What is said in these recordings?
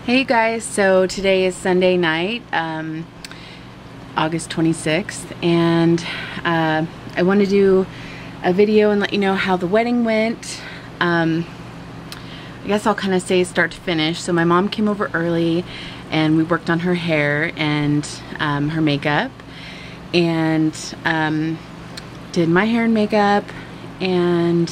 Hey guys, so today is Sunday night, August 26th, and I want to do a video and let you know how the wedding went. I guess I'll kind of say start to finish. So my mom came over early and we worked on her hair and her makeup, and did my hair and makeup, and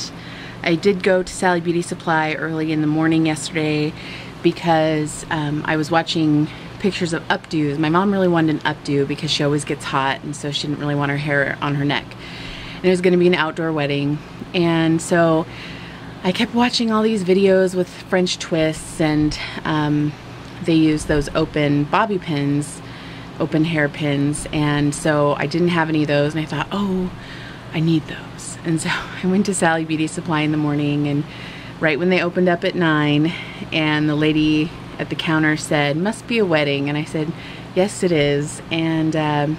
I did go to Sally Beauty Supply early in the morning yesterday because I was watching pictures of updos. My mom really wanted an updo because she always gets hot, and so she didn't really want her hair on her neck. And it was going to be an outdoor wedding, and so I kept watching all these videos with French twists, and they use those open bobby pins, open hair pins, and so I didn't have any of those, and I thought, oh, I need those. And so I went to Sally Beauty Supply in the morning, and right when they opened up at 9, and the lady at the counter said, "Must be a wedding," and I said, "Yes, it is." And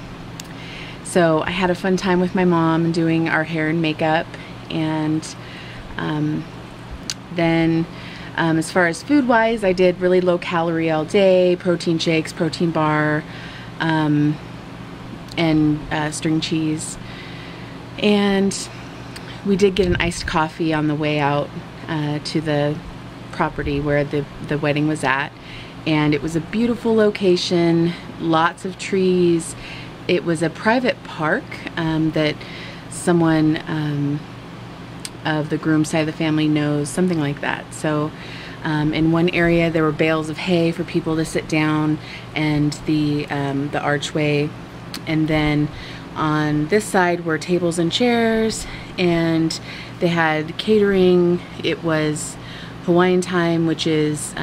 so I had a fun time with my mom doing our hair and makeup, and then as far as food wise, I did really low calorie all day, protein shakes, protein bar, and string cheese. And we did get an iced coffee on the way out to the property where the wedding was at, and it was a beautiful location, lots of trees. It was a private park that someone of the groom's side of the family knows, something like that. So in one area there were bales of hay for people to sit down, and the archway, and then on this side were tables and chairs, and they had catering. It was Hawaiian time, which is,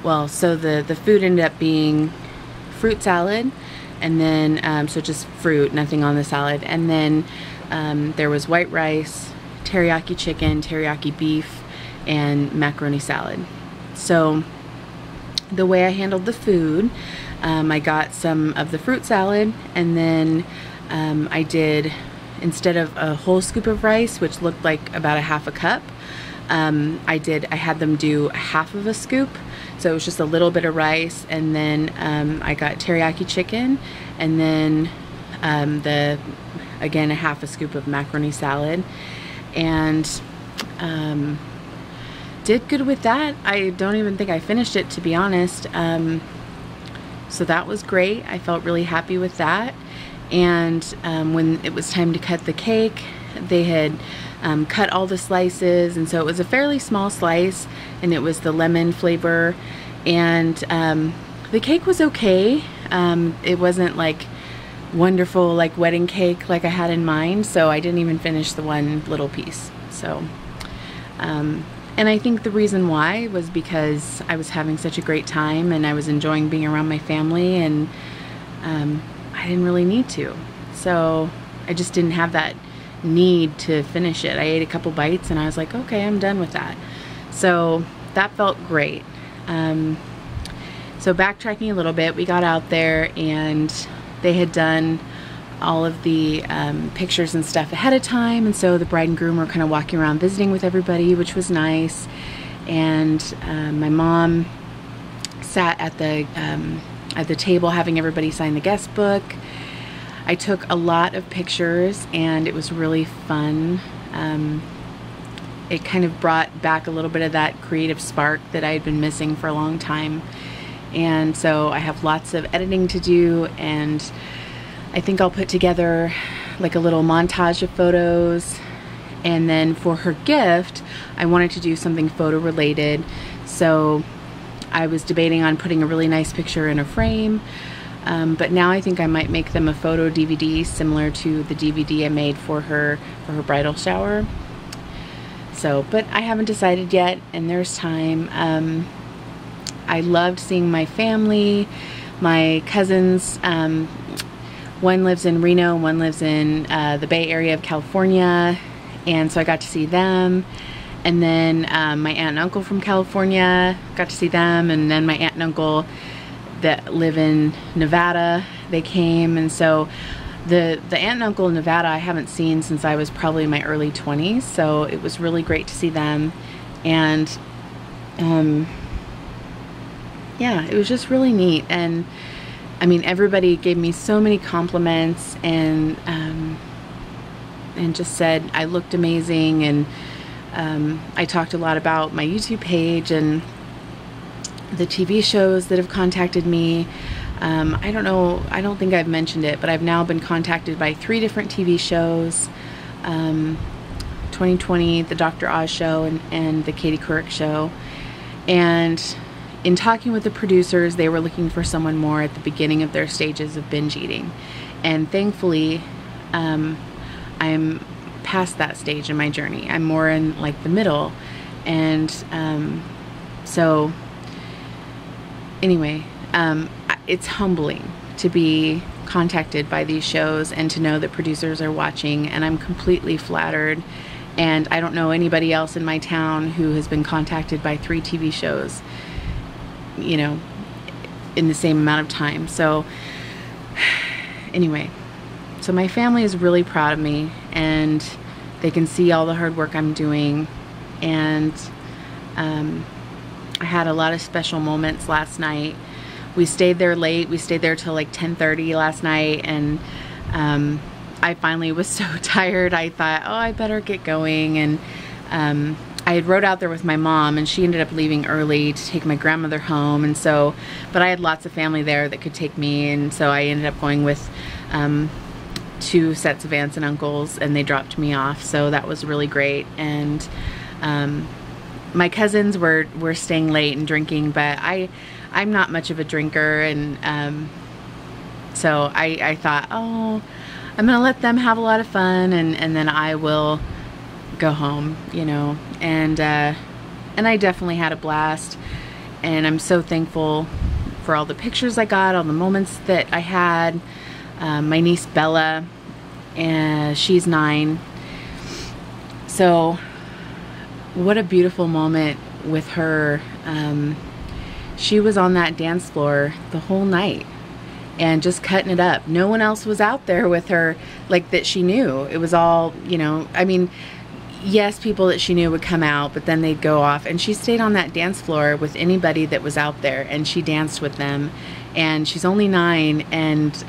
well, so the food ended up being fruit salad, and then, so just fruit, nothing on the salad, and then there was white rice, teriyaki chicken, teriyaki beef, and macaroni salad. So the way I handled the food, I got some of the fruit salad, and then I did, instead of a whole scoop of rice, which looked like about a half a cup, I had them do half of a scoop, so it was just a little bit of rice, and then I got teriyaki chicken, and then again a half a scoop of macaroni salad, and did good with that. I don't even think I finished it, to be honest. So that was great. I felt really happy with that. And when it was time to cut the cake, they had cut all the slices, and so it was a fairly small slice, and it was the lemon flavor, and the cake was okay. It wasn't like wonderful like wedding cake like I had in mind, so I didn't even finish the one little piece. So and I think the reason why was because I was having such a great time, and I was enjoying being around my family, and I didn't really need to. So I just didn't have that need to finish it. I ate a couple bites and I was like, okay, I'm done with that. So that felt great. So backtracking a little bit, we got out there and they had done all of the pictures and stuff ahead of time, and so the bride and groom were kind of walking around visiting with everybody, which was nice. And my mom sat at the table having everybody sign the guest book. I took a lot of pictures and it was really fun. It kind of brought back a little bit of that creative spark that I had been missing for a long time. And so I have lots of editing to do, and I think I'll put together like a little montage of photos. And then for her gift, I wanted to do something photo related. So I was debating on putting a really nice picture in a frame, but now I think I might make them a photo DVD similar to the DVD I made for her bridal shower. So, but I haven't decided yet, and there's time. I loved seeing my family, my cousins. One lives in Reno, one lives in the Bay Area of California, and so I got to see them. And then my aunt and uncle from California, got to see them, and then my aunt and uncle that live in Nevada, they came. And so the aunt and uncle in Nevada I haven't seen since I was probably in my early 20s, so it was really great to see them. And yeah, it was just really neat. And I mean, everybody gave me so many compliments and just said I looked amazing. And I talked a lot about my YouTube page and the TV shows that have contacted me. I don't know, I don't think I've mentioned it, but I've now been contacted by 3 different TV shows. 2020, the Dr. Oz show, and the Katie Couric show. And in talking with the producers, they were looking for someone more at the beginning of their stages of binge eating. And thankfully, I'm past that stage in my journey. I'm more in like the middle. And so anyway, it's humbling to be contacted by these shows and to know that producers are watching, and I'm completely flattered. And I don't know anybody else in my town who has been contacted by 3 TV shows, you know, in the same amount of time. So anyway, so my family is really proud of me, and they can see all the hard work I'm doing. And I had a lot of special moments last night. We stayed there late. We stayed there till like 10:30 last night, and I finally was so tired. I thought, oh, I better get going. And I had rode out there with my mom, and she ended up leaving early to take my grandmother home. And so, but I had lots of family there that could take me, and so I ended up going with 2 sets of aunts and uncles, and they dropped me off. So that was really great. And my cousins were staying late and drinking, but I'm not much of a drinker, and so I thought, oh, I'm gonna let them have a lot of fun, and then I will go home, you know. And I definitely had a blast, and I'm so thankful for all the pictures I got, all the moments that I had. My niece Bella, and she's 9, so what a beautiful moment with her. She was on that dance floor the whole night and just cutting it up. No one else was out there with her, like, that she knew. It was all, you know, I mean, yes, people that she knew would come out, but then they'd go off. And she stayed on that dance floor with anybody that was out there, and she danced with them. And she's only 9, and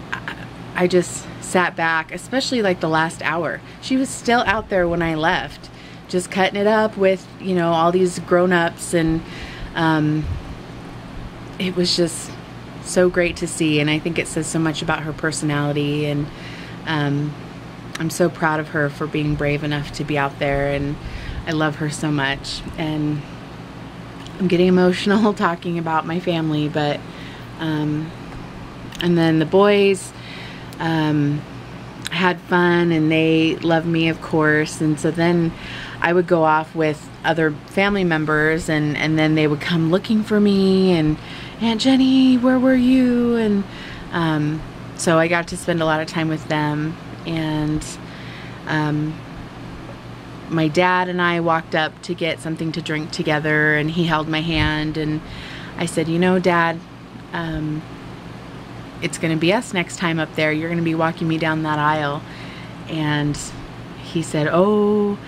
I just sat back, especially like the last hour. She was still out there when I left, just cutting it up with, you know, all these grown-ups. And it was just so great to see, and I think it says so much about her personality. And I'm so proud of her for being brave enough to be out there, and I love her so much. And I'm getting emotional talking about my family, but and then the boys had fun, and they love me, of course. And so then I would go off with other family members, and then they would come looking for me, and Aunt Jenny, where were you? And so I got to spend a lot of time with them. And my dad and I walked up to get something to drink together, and he held my hand, and I said, you know, Dad, it's gonna be us next time up there. You're gonna be walking me down that aisle. And he said, oh,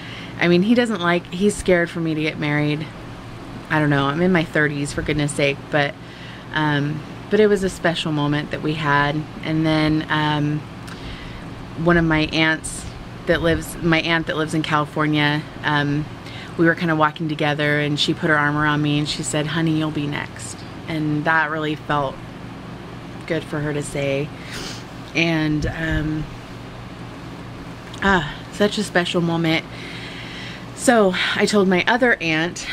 I mean, he's scared for me to get married. I don't know, I'm in my 30s, for goodness sake, but it was a special moment that we had. And then one of my aunts my aunt that lives in California, we were kind of walking together, and she put her arm around me, and she said, honey, you'll be next. And that really felt good for her to say. And such a special moment. So I told my other aunt,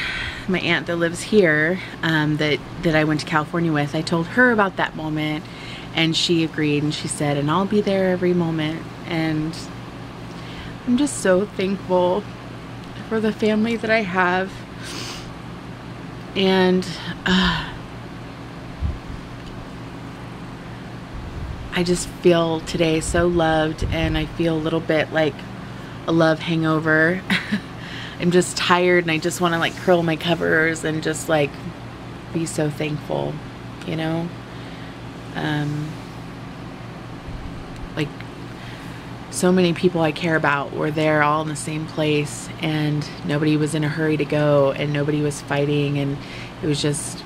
my aunt that lives here, that I went to California with, I told her about that moment, and she agreed, and she said, and I'll be there every moment. And I'm just so thankful for the family that I have. And I just feel today so loved, and I feel a little bit like a love hangover. I'm just tired, and I just want to like curl my covers and just like be so thankful, you know. Like, so many people I care about were there, all in the same place, and nobody was in a hurry to go, and nobody was fighting, and it was just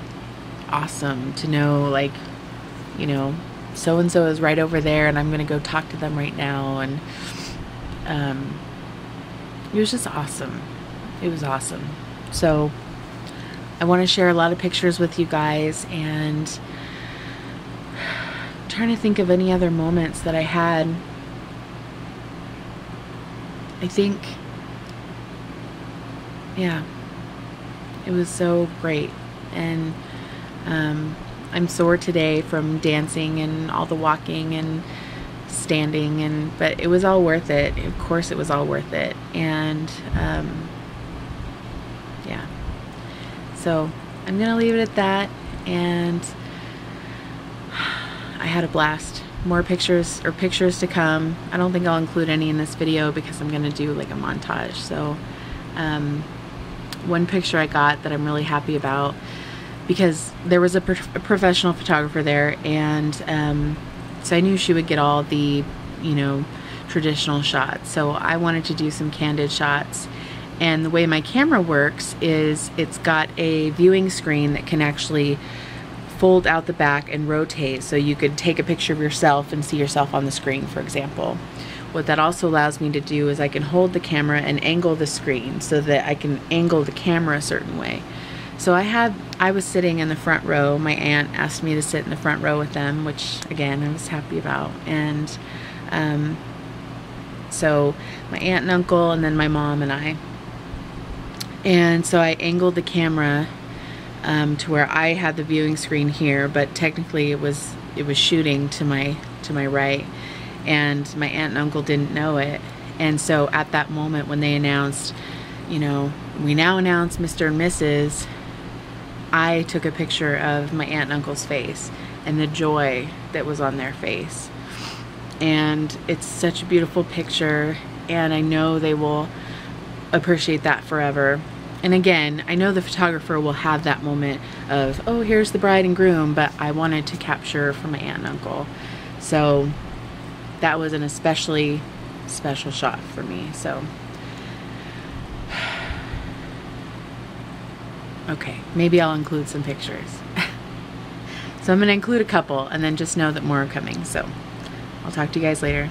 awesome to know, like, you know, so-and-so is right over there and I'm gonna go talk to them right now. And it was just awesome. It was awesome. So I want to share a lot of pictures with you guys, and I'm trying to think of any other moments that I had. I think, yeah, it was so great. And I'm sore today from dancing and all the walking and standing, but it was all worth it. Of course it was all worth it. And yeah, so I'm gonna leave it at that. And I had a blast. More pictures to come. I don't think I'll include any in this video because I'm gonna do like a montage. So one picture I got that I'm really happy about, because there was a professional photographer there, and so I knew she would get all the, you know, traditional shots. So I wanted to do some candid shots. And the way my camera works is it's got a viewing screen that can actually fold out the back and rotate, so you could take a picture of yourself and see yourself on the screen, for example. What that also allows me to do is I can hold the camera and angle the screen so that I can angle the camera a certain way. So I was sitting in the front row. My aunt asked me to sit in the front row with them, which again I was happy about. And so my aunt and uncle, and then my mom and I. And so I angled the camera to where I had the viewing screen here, but technically it was shooting to my right, and my aunt and uncle didn't know it. And so at that moment when they announced, you know, we now announce Mr. and Mrs., I took a picture of my aunt and uncle's face and the joy that was on their face. And it's such a beautiful picture, and I know they will appreciate that forever. And again, I know the photographer will have that moment of, oh, here's the bride and groom, but I wanted to capture for my aunt and uncle. So that was an especially special shot for me. So okay, maybe I'll include some pictures. So I'm going to include a couple, and then just know that more are coming. So I'll talk to you guys later.